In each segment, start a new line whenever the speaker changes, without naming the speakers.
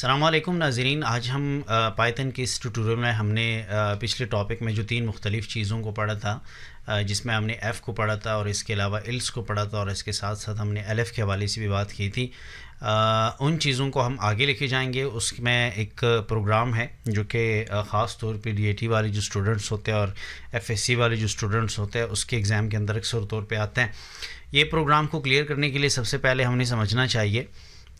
अस्सलाम वालेकुम नाज़रीन। आज हम पाइथन के इस ट्यूटोरियल में हमने पिछले टॉपिक में जो तीन मुख्तलिफ़ चीज़ों को पढ़ा था, जिसमें हमने एफ़ को पढ़ा था और इसके अलावा इल्स को पढ़ा था और इसके साथ साथ हमने एलएफ़ के हवाले से भी बात की थी। उन चीज़ों को हम आगे लेके जाएंगे। उसमें एक प्रोग्राम है जो कि ख़ास तौर पे डीएटी वाले जो स्टूडेंट्स होते हैं और एफएससी वाले जो स्टूडेंट्स होते हैं उसके एग्ज़ाम के अंदर अक्सर तौर पे आते हैं। ये प्रोग्राम को क्लियर करने के लिए सबसे पहले हमने समझना चाहिए,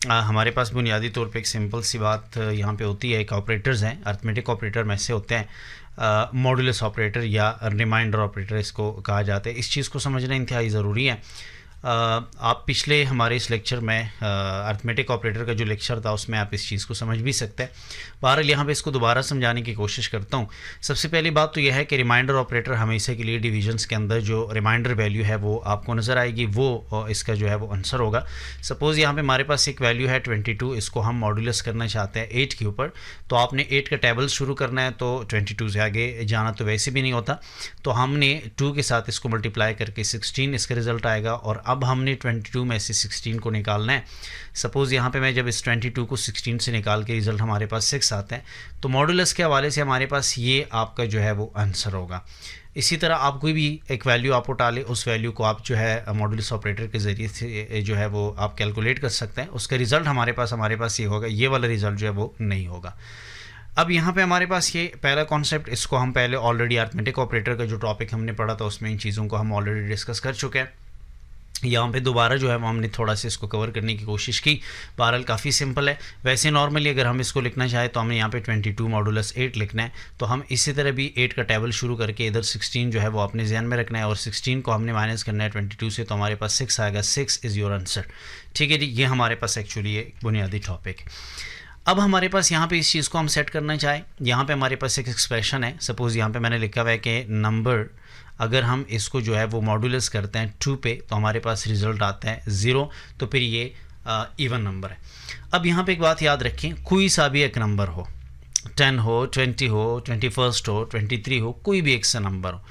हमारे पास बुनियादी तौर पे एक सिंपल सी बात यहाँ पे होती है। एक ऑपरेटर्स हैं, अर्थमेटिक ऑपरेटर में से होते हैं मॉडुलस ऑपरेटर या रिमाइंडर ऑपरेटर इसको कहा जाता है। इस चीज़ को समझना इंतहाई ज़रूरी है। आप पिछले हमारे इस लेक्चर में अर्थमेटिक ऑपरेटर का जो लेक्चर था उसमें आप इस चीज़ को समझ भी सकते हैं। बहरहाल यहाँ पे इसको दोबारा समझाने की कोशिश करता हूँ। सबसे पहली बात तो यह है कि रिमाइंडर ऑपरेटर हमेशा के लिए डिविजन्स के अंदर जो रिमाइंडर वैल्यू है वो आपको नज़र आएगी, वो इसका जो है वो आंसर होगा। सपोज़ यहाँ पे हमारे पास एक वैल्यू है 22, इसको हम मॉडुलस करना चाहते हैं 8 के ऊपर। तो आपने 8 का टेबल शुरू करना है, तो 22 से आगे जाना तो वैसे भी नहीं होता, तो हमने 2 के साथ इसको मल्टीप्लाई करके 16 इसका रिज़ल्ट आएगा। और अब हमने 22 में से 16 को निकालना है। सपोज़ यहाँ पे मैं जब इस 22 को 16 से निकाल के रिज़ल्ट हमारे पास 6 आते हैं, तो मॉडुलस के हवाले से हमारे पास ये आपका जो है वो आंसर होगा। इसी तरह आप कोई भी एक वैल्यू आप उठा लें, उस वैल्यू को आप जो है मॉडुलस ऑपरेटर के ज़रिए से जो है वो आप कैलकुलेट कर सकते हैं। उसका रिज़ल्ट हमारे पास ये होगा, ये वाला रिज़ल्ट जो है वो नहीं होगा। अब यहाँ पे हमारे पास ये पहला कॉन्सेप्ट, इसको हम पहले ऑलरेडी अर्थमेटिक ऑपरेटर का जो टॉपिक हमने पढ़ा था उसमें इन चीज़ों को हम ऑलरेडी डिस्कस कर चुके हैं। यहाँ पे दोबारा जो है वो हमने थोड़ा सा इसको कवर करने की कोशिश की। बहरहाल काफ़ी सिंपल है। वैसे नॉर्मली अगर हम इसको लिखना चाहें तो हमने यहाँ पे 22 मॉडुलस 8 लिखना है, तो हम इसी तरह भी 8 का टेबल शुरू करके इधर 16 जो है वो अपने ध्यान में रखना है और 16 को हमने माइनस करना है 22 से, तो हमारे पास 6 आएगा। 6 इज़ योर आंसर। ठीक है जी, ये हमारे पास एक्चुअली ये बुनियादी टॉपिक। अब हमारे पास यहाँ पे इस चीज़ को हम सेट करना चाहें, यहाँ पे हमारे पास एक एक्सप्रेशन है। सपोज़ यहाँ पे मैंने लिखा हुआ है कि नंबर अगर हम इसको जो है वो मॉडुलस करते हैं 2 पे, तो हमारे पास रिज़ल्ट आता है 0, तो फिर ये इवन नंबर है। अब यहाँ पे एक बात याद रखें, कोई सा भी एक नंबर हो, 10 हो, 20 हो, 21 हो, 23 हो, कोई भी एक सा नंबर हो,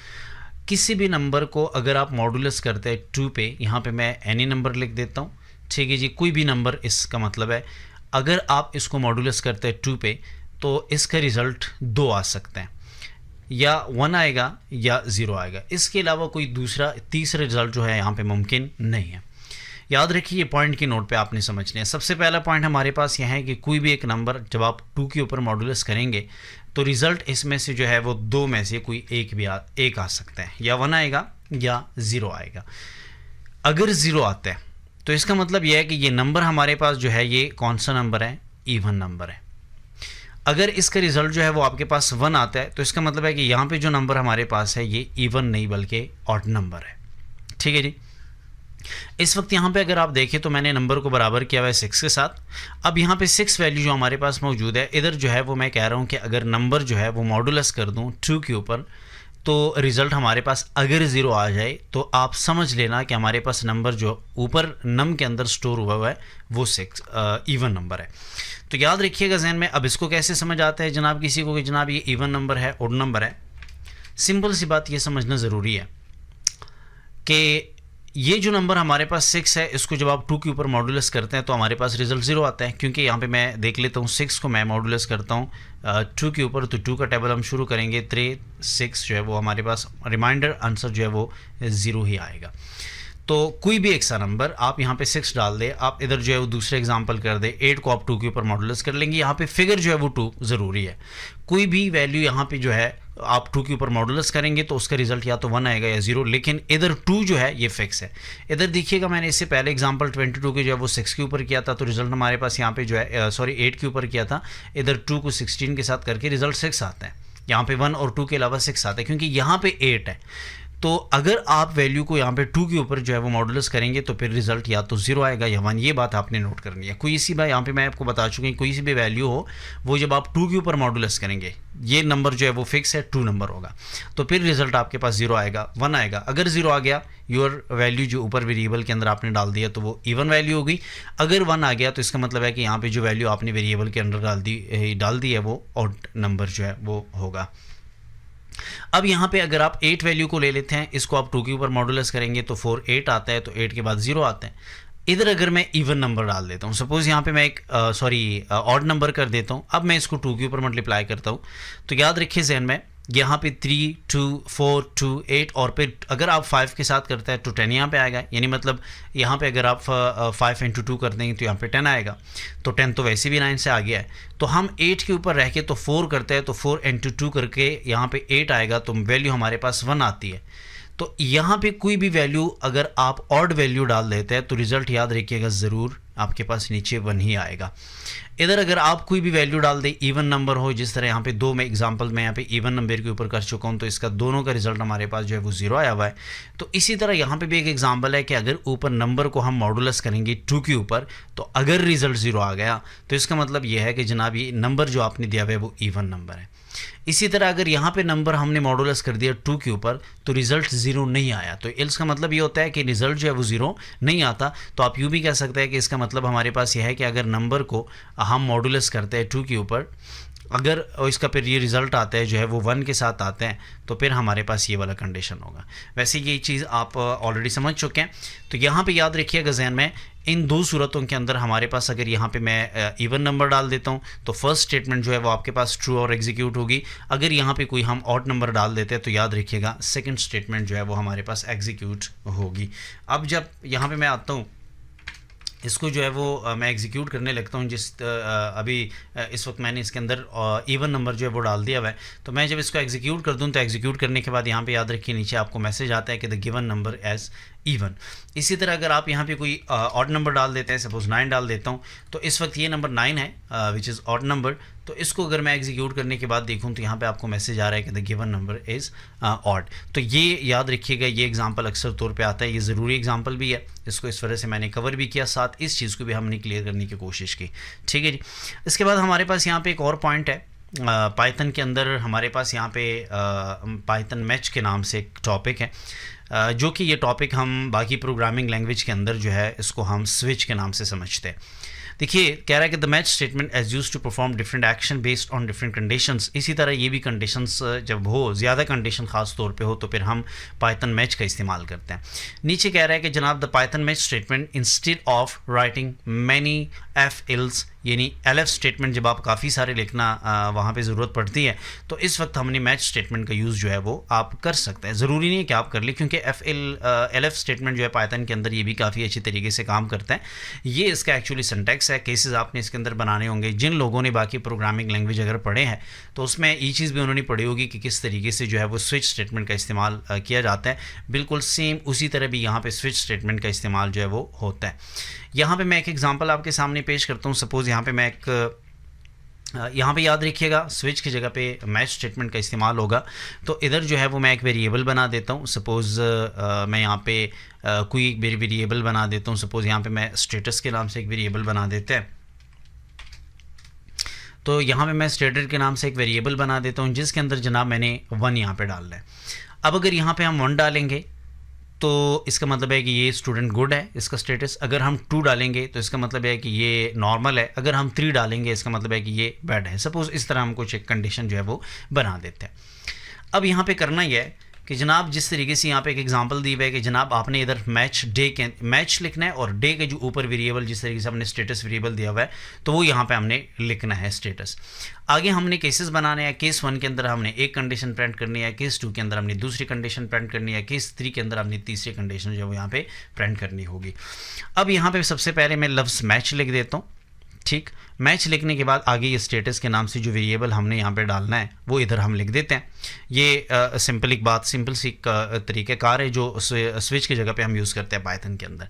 किसी भी नंबर को अगर आप मॉडुलस करते हैं 2 पे, यहाँ पे मैं एनी नंबर लिख देता हूँ। ठीक है जी, कोई भी नंबर, इसका मतलब है अगर आप इसको मॉडुलस करते हैं 2 पे तो इसका रिज़ल्ट 2 आ सकते हैं, या 1 आएगा या 0 आएगा। इसके अलावा कोई तीसरा रिज़ल्ट जो है यहाँ पे मुमकिन नहीं है। याद रखिए, ये पॉइंट की नोट पे आपने समझने हैं। सबसे पहला पॉइंट हमारे पास यह है कि कोई भी एक नंबर जब आप 2 के ऊपर मॉडुलस करेंगे तो रिज़ल्ट इसमें से जो है वो 2 में से कोई एक आ सकता है, या 1 आएगा या 0 आएगा। अगर 0 आता है तो इसका मतलब यह है कि ये नंबर हमारे पास जो है ये कौन सा नंबर है, इवन नंबर है। अगर इसका रिज़ल्ट जो है वो आपके पास 1 आता है तो इसका मतलब है कि यहाँ पे जो नंबर हमारे पास है ये इवन नहीं बल्कि ऑड नंबर है। ठीक है जी, इस वक्त यहाँ पे अगर आप देखें तो मैंने नंबर को बराबर किया हुआ है 6 के साथ। अब यहाँ पे 6 वैल्यू जो हमारे पास मौजूद है, इधर जो है वो मैं कह रहा हूँ कि अगर नंबर जो है वो मॉडुलस कर दूँ 2 के ऊपर, तो रिज़ल्ट हमारे पास अगर 0 आ जाए तो आप समझ लेना कि हमारे पास नंबर जो ऊपर नम के अंदर स्टोर हुआ है वो 6 इवन नंबर है। तो याद रखिएगा ज़हन में। अब इसको कैसे समझ आता है जनाब किसी को कि जनाब ये इवन नंबर है, ऑड नंबर है? सिंपल सी बात ये समझना ज़रूरी है कि ये जो नंबर हमारे पास 6 है, इसको जब आप 2 के ऊपर मॉडुलस करते हैं तो हमारे पास रिज़ल्ट 0 आता है। क्योंकि यहाँ पे मैं देख लेता हूँ, 6 को मैं मॉडुलस करता हूँ 2 के ऊपर, तो 2 का टेबल हम शुरू करेंगे 3 6 जो है वो हमारे पास रिमाइंडर आंसर जो है वो 0 ही आएगा। तो कोई भी एक सा नंबर आप यहाँ पे 6 डाल दे, आप इधर जो है वो दूसरे एग्जांपल कर दे, 8 को आप 2 के ऊपर मॉडुलस कर लेंगे। यहाँ पे फिगर जो है वो 2 ज़रूरी है। कोई भी वैल्यू यहाँ पे जो है आप 2 के ऊपर मॉडुलस करेंगे तो उसका रिजल्ट या तो 1 आएगा या 0, लेकिन इधर 2 जो है ये फिक्स है। इधर देखिएगा, मैंने इससे पहले एग्जांपल 22 के जो है वो 6 के ऊपर किया था, तो रिजल्ट हमारे पास यहाँ पे जो है 8 के ऊपर किया था। इधर 2 को 16 के साथ करके रिजल्ट 6 आता है। यहाँ पे 1 और 2 के अलावा 6 आता है, क्योंकि यहाँ पे 8 है। तो अगर आप वैल्यू को यहाँ पे 2 के ऊपर जो है वो मॉडुलस करेंगे तो फिर रिजल्ट या तो 0 आएगा या 1। ये बात आपने नोट करनी है। कोई सी बात यहाँ पे मैं आपको बता चुकी हूँ, कोई सी भी वैल्यू हो वो जब आप 2 के ऊपर मॉडुलस करेंगे, ये नंबर जो है वो फिक्स है, 2 नंबर होगा, तो फिर रिजल्ट आपके पास 0 आएगा, 1 आएगा। अगर 0 आ गया, योर वैल्यू जो ऊपर वेरिएबल के अंदर आपने डाल दिया तो वो इवन वैल्यू हो गई। अगर 1 आ गया तो इसका मतलब है कि यहाँ पे जो वैल्यू आपने वेरिएबल के अंदर डाल दी है वो ऑड नंबर जो है वो होगा। अब यहाँ पे अगर आप 8 वैल्यू को ले लेते हैं, इसको आप 2 के ऊपर मॉडुलस करेंगे तो 4 8 आता है, तो 8 के बाद 0 आता है। इधर अगर मैं इवन नंबर डाल देता हूँ, सपोज़ यहाँ पे मैं एक ऑड नंबर कर देता हूँ, अब मैं इसको 2 के ऊपर मल्टीप्लाई करता हूँ, तो याद रखिए ज़हन में यहाँ पे 3 2 4 2 8 और फिर अगर आप 5 के साथ करते हैं तो 10 यहाँ पे आएगा, यानी मतलब यहाँ पे अगर आप 5 इंटू 2 कर देंगे तो यहाँ पे 10 आएगा, तो 10 तो वैसे भी 9 से आ गया है। तो हम 8 के ऊपर रह के तो 4 करते हैं, तो 4 इंटू 2 करके यहाँ पे 8 आएगा, तो वैल्यू हमारे पास 1 आती है। तो यहाँ पे कोई भी वैल्यू अगर आप ऑड वैल्यू डाल देते हैं तो रिजल्ट याद रखिएगा ज़रूर आपके पास नीचे 1 ही आएगा। इधर अगर आप कोई भी वैल्यू डाल दें, इवन नंबर हो, जिस तरह यहाँ पे 2 में एग्जांपल मैं यहाँ पे इवन नंबर के ऊपर कर चुका हूँ, तो इसका दोनों का रिजल्ट हमारे पास जो है वो 0 आया हुआ है। तो इसी तरह यहाँ पे भी एक एग्जांपल है कि अगर ऊपर नंबर को हम मॉडुलस करेंगे 2 के ऊपर, तो अगर रिजल्ट 0 आ गया तो इसका मतलब यह है कि जनाब ये नंबर जो आपने दिया हुआ है वो इवन नंबर है। इसी तरह अगर यहाँ पे नंबर हमने मॉडुलस कर दिया 2 के ऊपर तो रिजल्ट 0 नहीं आया, तो एल्स का मतलब ये होता है कि रिजल्ट जो है वो 0 नहीं आता। तो आप यूँ भी कह सकते हैं कि इसका मतलब हमारे पास यह है कि अगर नंबर को हम मॉडुलस करते हैं 2 के ऊपर, अगर इसका फिर ये रिज़ल्ट आता है जो है वो 1 के साथ आते हैं, तो फिर हमारे पास ये वाला कंडीशन होगा। वैसे ये चीज़ आप ऑलरेडी समझ चुके हैं। तो यहाँ पे याद रखिएगा ज़हन में, इन 2 सूरतों के अंदर हमारे पास अगर यहाँ पे मैं इवन नंबर डाल देता हूँ तो फर्स्ट स्टेटमेंट जो है वो आपके पास ट्रू और एग्जीक्यूट होगी। अगर यहाँ पे कोई हम ऑड नंबर डाल देते हैं तो याद रखिएगा सेकंड स्टेटमेंट जो है वो हमारे पास एग्जीक्यूट होगी। अब जब यहाँ पे मैं आता हूँ, इसको जो है वो मैं एग्जीक्यूट करने लगता हूँ, अभी इस वक्त मैंने इसके अंदर इवन नंबर जो है वो डाल दिया हुआ है। तो मैं जब इसको एग्जीक्यूट कर दूँ तो एग्जीक्यूट करने के बाद यहाँ पे याद रखिए नीचे आपको मैसेज आता है कि the given number as even. इसी तरह अगर आप यहाँ पे कोई ऑड नंबर डाल देते हैं, सपोज 9 डाल देता हूँ, तो इस वक्त ये नंबर 9 है विच इज़ ऑड नंबर। तो इसको अगर मैं एग्जीक्यूट करने के बाद देखूँ तो यहाँ पे आपको मैसेज आ रहा है कि the given number is odd. तो ये याद रखिएगा, ये एग्जांपल अक्सर तौर पे आता है, ये ज़रूरी एग्जांपल भी है, इसको इस वजह से मैंने कवर भी किया, साथ इस चीज़ को भी हमने क्लियर करने की कोशिश की। ठीक है जी। इसके बाद हमारे पास यहाँ पे एक और पॉइंट है पाइथन के अंदर, हमारे पास यहाँ पे पाइथन मैच के नाम से एक टॉपिक है, जो कि ये टॉपिक हम बाकी प्रोग्रामिंग लैंग्वेज के अंदर जो है इसको हम स्विच के नाम से समझते हैं। देखिए कह रहा है कि the match statement as use to perform different action based on different conditions. इसी तरह ये भी कंडीशंस जब हो, ज़्यादा कंडीशन खास तौर पे हो, तो फिर हम पाइथन मैच का इस्तेमाल करते हैं। नीचे कह रहा है कि जनाब the Python match statement instead of writing many F ills, यानी एलएफ स्टेटमेंट जब आप काफ़ी सारे लिखना वहाँ पे ज़रूरत पड़ती है, तो इस वक्त हमने मैच स्टेटमेंट का यूज़ जो है वो आप कर सकते हैं। ज़रूरी नहीं है कि आप कर लें, क्योंकि एलएफ स्टेटमेंट जो है पाइथन के अंदर ये भी काफ़ी अच्छी तरीके से काम करता है। ये इसका एक्चुअली सिंटैक्स है, केसेस आपने इसके अंदर बनाने होंगे। जिन लोगों ने बाकी प्रोग्रामिंग लैंग्वेज अगर पढ़े हैं तो उसमें ये चीज़ भी उन्होंने पढ़ी होगी कि किस तरीके से जो है वो स्विच स्टेटमेंट का इस्तेमाल किया जाता है। बिल्कुल सेम उसी तरह भी यहाँ पे स्विच स्टेटमेंट का इस्तेमाल जो है वो होता है। यहाँ पे मैं एक एग्जांपल आपके सामने पेश करता हूँ। सपोज़ यहाँ पे मैं यहाँ पे याद रखिएगा स्विच की जगह पे मैच स्टेटमेंट का इस्तेमाल होगा। तो इधर जो है वो मैं एक वेरिएबल बना देता हूँ। सपोज़ मैं यहाँ पे कोई एक वेरिएबल बना देता हूँ। सपोज़ यहाँ पे मैं स्टेटस के नाम से एक वेरिएबल बना देते हैं। तो यहाँ पे मैं स्टेटस के नाम से एक वेरिएबल बना देता हूँ, जिसके अंदर जनाब मैंने 1 यहाँ पे डालना है। अब अगर यहाँ पे हम 1 डालेंगे तो इसका मतलब है कि ये स्टूडेंट गुड है, इसका स्टेटस। अगर हम 2 डालेंगे तो इसका मतलब है कि ये नॉर्मल है। अगर हम 3 डालेंगे इसका मतलब है कि ये बैड है। सपोज़ इस तरह हम कुछ एक कंडीशन जो है वो बना देते हैं। अब यहाँ पे करना यह है कि जनाब जिस तरीके से यहाँ पे एक एग्जांपल दी हुई है कि जनाब आपने इधर मैच लिखना है, और डे के जो ऊपर वेरिएबल जिस तरीके से हमने स्टेटस वेरिएबल दिया हुआ है तो वो यहाँ पे हमने लिखना है स्टेटस। आगे हमने केसेस बनाने हैं। केस 1 के अंदर हमने एक कंडीशन प्रिंट करनी है, केस 2 के अंदर हमने दूसरी कंडीशन प्रिंट करनी है, केस 3 के अंदर हमने तीसरी कंडीशन जो है वो यहाँ पे प्रिंट करनी होगी। अब यहाँ पे सबसे पहले मैं लफ्ज़ मैच लिख देता हूँ। ठीक, मैच लिखने के बाद आगे ये स्टेटस के नाम से जो वेरिएबल हमने यहाँ पे डालना है वो इधर हम लिख देते हैं। ये सिंपल एक बात, सिंपल सी तरीक़ेकार है जो स्विच की जगह पे हम यूज़ करते हैं पाइथन के अंदर।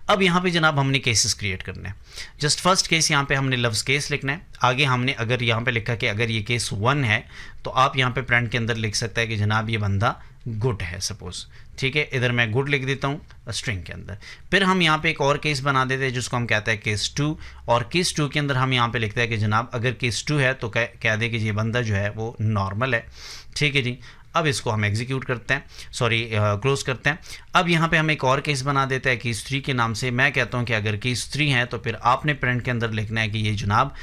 अब यहाँ पे जनाब हमने केसेस क्रिएट करने हैं। जस्ट फर्स्ट केस यहाँ पे हमने लफ्ज़ केस लिखना है। आगे हमने अगर यहाँ पे लिखा कि अगर ये केस 1 है तो आप यहाँ पे प्रिंट के अंदर लिख सकते हैं कि जनाब ये बंदा गुड है सपोज़। ठीक है, इधर मैं गुड लिख देता हूँ स्ट्रिंग के अंदर। फिर हम यहाँ पे एक और केस बना देते हैं जिसको हम कहते हैं केस 2, और केस 2 के अंदर हम यहाँ पे लिखते हैं कि जनाब अगर केस 2 है तो कह दे कि ये बंदा जो है वो नॉर्मल है। ठीक है जी। अब इसको हम एग्जीक्यूट करते हैं, सॉरी क्लोज करते हैं। अब यहाँ पे हम एक और केस बना देते हैं केस 3 के नाम से। मैं कहता हूँ कि अगर केस 3 है तो फिर आपने प्रिंट के अंदर लिखना है कि ये जनाब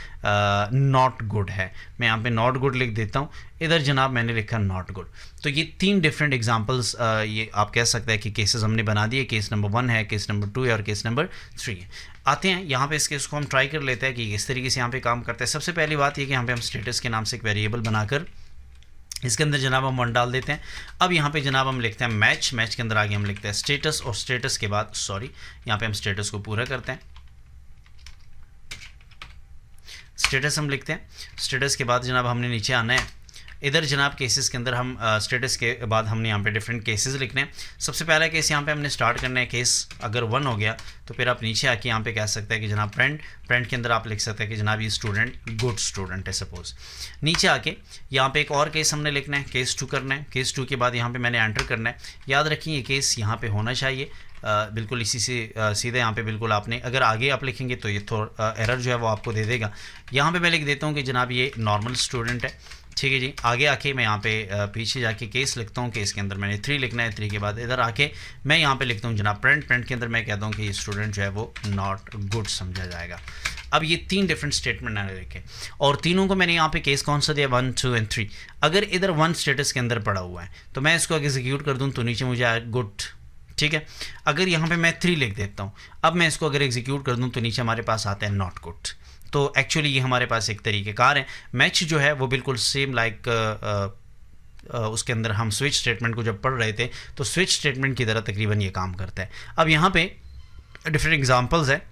नॉट गुड है। मैं यहाँ पे नॉट गुड लिख देता हूँ, इधर जनाब मैंने लिखा नॉट गुड। तो ये 3 डिफरेंट एग्जांपल्स ये आप कह सकते हैं कि केसेस हमने बना दिए। केस नंबर 1 है, केस नंबर 2 है और केस नंबर 3 है। आते हैं यहाँ पे इस केस को हम ट्राई कर लेते हैं कि किस तरीके से यहाँ पे काम करते हैं। सबसे पहली बात ये कि यहाँ पे हम स्टेटस के नाम से एक वेरिएबल बनाकर इसके अंदर जनाब हम 1 डाल देते हैं। अब यहाँ पे जनाब हम लिखते हैं मैच, मैच के अंदर आगे हम लिखते हैं स्टेटस, और स्टेटस के बाद सॉरी यहाँ पे हम स्टेटस को पूरा करते हैं। स्टेटस हम लिखते हैं, स्टेटस के बाद जनाब हमने नीचे आना है। इधर जनाब केसेस के अंदर हम स्टेटस के बाद हमने यहाँ पे डिफरेंट केसेस लिखने हैं। सबसे पहला केस यहाँ पे हमने स्टार्ट करना है। केस अगर 1 हो गया तो फिर आप नीचे आके यहाँ पे कह सकते हैं कि जनाब फ्रेंड के अंदर आप लिख सकते हैं कि जनाब ये स्टूडेंट गुड स्टूडेंट है सपोज। नीचे आके यहाँ पे एक और केस हमने लिखना है, केस 2 करना है। केस 2 के बाद यहाँ पे मैंने एंटर करना है। याद रखिए ये केस यहाँ पे होना चाहिए बिल्कुल इसी से सीधे यहाँ पे बिल्कुल आपने, अगर आगे आप लिखेंगे तो ये थोड़ा एरर जो है वो आपको दे देगा। यहाँ पे मैं लिख देता हूँ कि जनाब ये नॉर्मल स्टूडेंट है, ठीक है जी। आगे आके मैं यहाँ पे पीछे जाके केस लिखता हूँ। केस के अंदर मैंने 3 लिखना है। 3 के बाद इधर आके मैं यहाँ पे लिखता हूँ जनाब फ्रेंड के अंदर मैं कहता हूँ कि ये स्टूडेंट जो है वो नॉट गुड समझा जाएगा। अब ये 3 डिफरेंट स्टेटमेंट मैंने लिखे और तीनों को मैंने यहाँ पे केस कौन सा दिया 1, 2 एंड 3। अगर इधर 1 स्टेटस के अंदर पड़ा हुआ है तो मैं इसको एग्जीक्यूट कर दूँ तो नीचे मुझे आया गुड, ठीक है। अगर यहाँ पे मैं 3 लिख देता हूँ, अब मैं इसको अगर एग्जीक्यूट कर दूँ तो नीचे हमारे पास आता है नॉट गुड। तो एक्चुअली ये हमारे पास एक तरीक़ेकार है। मैच जो है वो बिल्कुल सेम लाइक उसके अंदर हम स्विच स्टेटमेंट को जब पढ़ रहे थे तो स्विच स्टेटमेंट की तरह तकरीबन ये काम करता है। अब यहाँ पे डिफरेंट एग्जांपल्स है।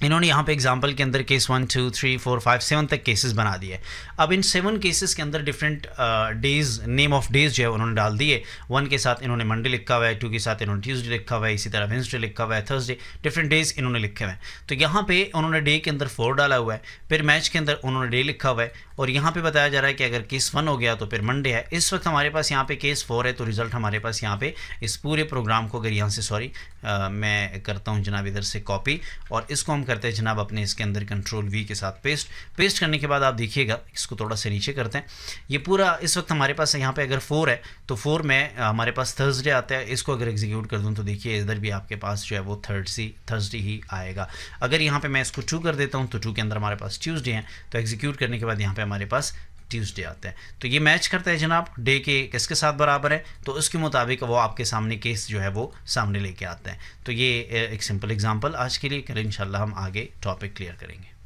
इन्होंने यहाँ पे एग्जाम्पल के अंदर केस 1, 2, 3, 4, 5, 7 तक केसेस बना दिए। अब इन 7 केसेस के अंदर different days, name of days जो है उन्होंने डाल दिए। 1 के साथ इन्होंने मंडे लिखा हुआ है, 2 के साथ इन्होंने ट्यूसडे लिखा हुआ है, इसी तरह वेंसडे लिखा हुआ है, थर्सडे, डिफरेंट डेज इन्होंने लिखे हुए हैं। तो यहाँ पे उन्होंने डे के अंदर 4 डाला हुआ है, फिर मैच के अंदर उन्होंने डे लिखा हुआ है और यहाँ पे बताया जा रहा है कि अगर केस 1 हो गया तो फिर मंडे है। इस वक्त हमारे पास यहाँ पे केस 4 है तो रिजल्ट हमारे पास यहाँ पे इस पूरे प्रोग्राम को अगर यहाँ से सॉरी मैं करता हूँ जनाब इधर से कॉपी और इसको हम करते हैं जनाब अपने इसके अंदर कंट्रोल V के साथ पेस्ट करने के बाद आप देखिएगा इसको थोड़ा सा नीचे करते हैं। ये पूरा इस वक्त हमारे पास यहाँ पे अगर 4 है तो 4 में हमारे पास थर्सडे आता है। इसको अगर एग्जीक्यूट कर दूँ तो देखिए इधर भी आपके पास जो है वो थर्सडे ही आएगा। अगर यहाँ पे मैं इसको 2 कर देता हूँ तो 2 के अंदर हमारे पास ट्यूसडे है तो एग्जीक्यूट करने के बाद यहाँ पे हमारे पास ट्यूसडे आता है। तो ये मैच करता है जनाब डे के किसके साथ बराबर है तो उसके मुताबिक वो आपके सामने केस जो है वो सामने लेके आता है। तो ये एक सिंपल एग्जांपल आज के लिए, कल इंशाल्लाह हम आगे टॉपिक क्लियर करेंगे।